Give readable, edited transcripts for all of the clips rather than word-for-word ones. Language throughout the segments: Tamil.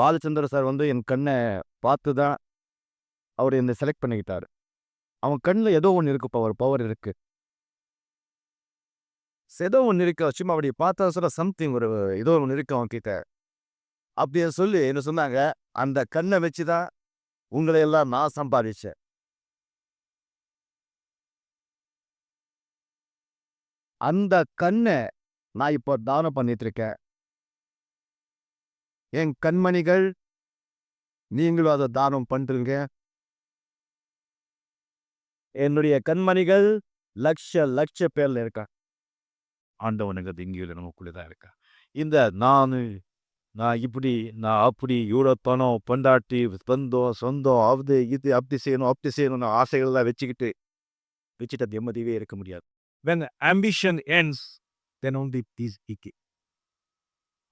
பாலச்சந்தர் சார் வந்து என் கண்ணை பார்த்து தான் அவர் என்னை செலக்ட் பண்ணிக்கிட்டாரு. அவன் கண்ணில் ஏதோ ஒன்று இருக்கு, பவர் இருக்கு. ஏதோ ஒன்று இருக்கு, சும்மா அப்படி பார்த்தா சொல்ல சம்திங் ஒரு ஏதோ ஒன்று இருக்கு அவன் கிட்ட. அப்படியே சொல்லி என்ன சொன்னாங்க, அந்த கண்ணை வச்சு தான் உங்களை எல்லாம் நான் சம்பாதிச்சேன். அந்த கண்ணை நான் இப்போ தானம் பண்ணிட்டு இருக்கேன். என் கண்மணிகள், நீங்களும் அதை தானம் பண்றீங்க. என்னுடைய கண்மணிகள் லட்ச பேர்ல இருக்கா. ஆண்டவனுக்கு திங்கியில் நமக்குள்ளதான் இருக்கா. இந்த நான் இப்படி நான் அப்படி இவ்வளோ பணம் பொண்டாட்டி சொந்தம் அது இது அப்படி செய்யணும்னு ஆசைகள்லாம் வச்சுட்டு நிம்மதியே இருக்க முடியாது. When ambition ends, then only peace begins.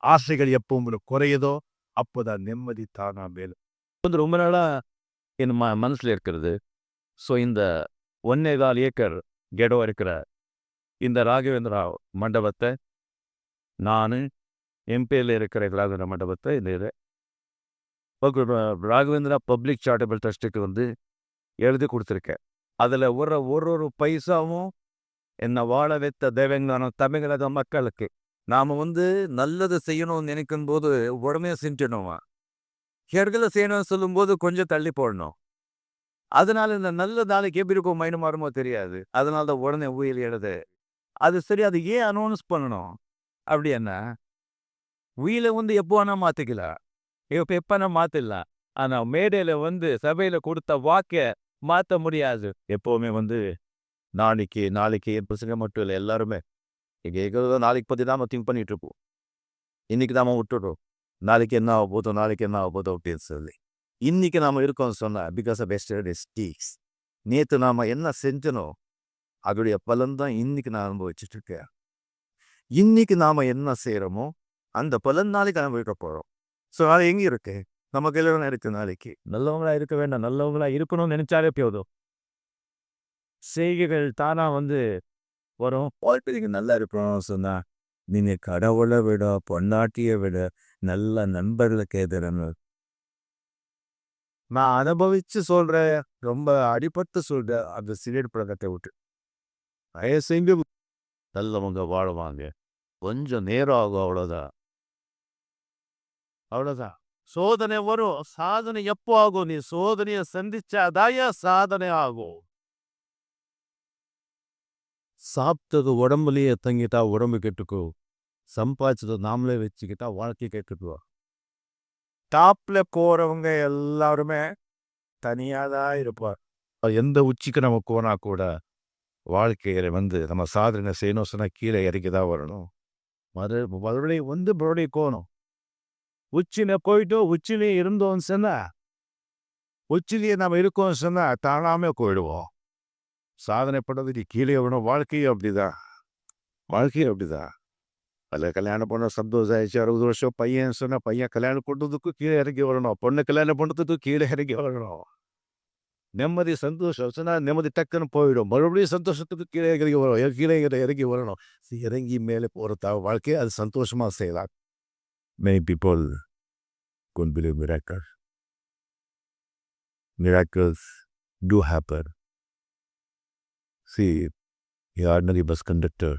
ஆசைகள் எப்போ உங்களுக்கு குறையுதோ அப்போதான் நிம்மதி தானா மேலும். வந்து ரொம்ப நாளா என் மனசுல இருக்கிறது. ஸோ இந்த 1.25 ஏக்கர் இடம் இருக்கிற இந்த ராகவேந்திரா மண்டபத்தை நான் என் பேரில் இருக்கிற ராகவேந்திரா மண்டபத்தை இந்த ராகவேந்திரா பப்ளிக் சாரிட்டபிள் ட்ரஸ்ட்டுக்கு வந்து எழுதி கொடுத்துருக்கேன். அதில் ஒரு பைசாவும் என்னை வாழ வைத்த தெய்வங்களான தமிழக மக்களுக்கு நாம் வந்து நல்லது செய்யணும்னு நினைக்கும் போது உடனே செஞ்சிடணுமா, கெடுதலை செய்யணும்னு சொல்லும்போது கொஞ்சம் தள்ளி போடணும். அதனால இந்த நல்ல நாளைக்கு எப்படி இருக்கும் மைண்டு மாறுமோ தெரியாது. அதனால தான் உடனே உயிர் எழுது. அது சரி, அது ஏன் அனௌன்ஸ் பண்ணணும்? அப்படி என்ன உயிரை வந்து எப்போ வேணா மாற்றிக்கலாம், எப்போ மாற்றிடலாம். ஆனால் மேடையில் வந்து சபையில் கொடுத்த வாக்கை மாற்ற முடியாது. எப்போவுமே வந்து நாளைக்கு என் பசங்க மட்டும் இல்லை, எல்லாருமே இங்கே இருக்கிறத நாளைக்கு பற்றி தான் நம்ம திங்க் பண்ணிட்டு இருப்போம். இன்னைக்கு நாம விட்டுடுறோம், நாளைக்கு என்ன ஆக போதும் அப்படின்னு சொல்லி. இன்னைக்கு நாம இருக்கோம்னு சொன்னா பிகாஸ் ஆஃப் எஸ்டர்டேஸ் டீக்ஸ். நேற்று நாம என்ன செஞ்சனோ அதோடைய பலன் தான் இன்னைக்கு நான் அனுபவிச்சுட்டு இருக்கேன். இன்னைக்கு நாம என்ன செய்யறோமோ அந்த பலன் நாளைக்கு அனுபவிக்க போறோம். ஸோ அது எங்கே இருக்கு? நம்ம கையில தானே இருக்கு. நாளைக்கு நல்லவங்களா இருக்க வேண்டாம், நல்லவங்களா இருக்கணும்னு நினைச்சாலே போதும். செய்கைகள் தானா வந்து வரும். வாழ்க்கைக்கு நல்லா இருக்கணும்னு சொன்னா நீங்க கடவுளை விட பொன்னாட்டியை விட நல்ல நண்பர்களுக்கு எதிரான நான் அனுபவிச்சு சொல்றேன், ரொம்ப அடிபட்டு சொல்றேன். அந்த சிகரெட் பழக்கத்தை விட்டு தயவு செஞ்சு நல்லவங்க வாழுவாங்க. கொஞ்சம் நேரம் ஆகும், அவ்வளோதான். சோதனை வரும், சாதனை எப்போ ஆகும்? நீ சோதனையை சந்திச்சாதாய சாதனை ஆகும். சாப்பிட்டது உடம்புலயே தங்கிட்டா உடம்பு கெட்டுக்கும், சம்பாதிச்சது நாமளே வச்சுக்கிட்டா வாழ்க்கை கெட்டுக்குவோம். டாப்ல போறவங்க எல்லாருமே தனியாக தான் இருப்பார். எந்த உச்சிக்கு நம்ம போனா கூட வாழ்க்கையில வந்து நம்ம சாதனை செய்யணும் சொன்னால் கீழே இறக்கி தான் வரணும். மறுபடியும் போகணும். உச்சியில போயிட்டோம், உச்சிலே இருந்தோம்னு சொன்னா, உச்சிலேயே நம்ம இருக்கோம்னு சொன்னா தானாமே போயிடுவோம். சாதனை பண்ணுறதுக்கு கீழே வரணும். வாழ்க்கையும் அப்படிதான். அதில் கல்யாணம் பண்ண சந்தோஷம் ஆயிடுச்சு, 60 வருஷம் பையன் சொன்னால் பையன் கல்யாணம் பண்ணுறதுக்கும் கீழே இறங்கி வரணும், பொண்ணு கல்யாணம் பண்ணுறதுக்கும் கீழே இறங்கி வரணும். நிம்மதி சந்தோஷம் சொன்னால் நிம்மதி டக்குன்னு போயிடும், மறுபடியும் சந்தோஷத்துக்கு கீழே இறங்கி வரணும். இறங்கி மேலே போகிற வாழ்க்கையை அது சந்தோஷமாக செய்யலாம். Many people couldn't believe miracles. Miracles do happen. See, the ordinary bus conductor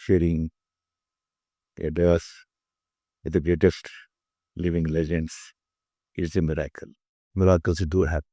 sharing a bus with the greatest living legends is a miracle. Miracles do happen.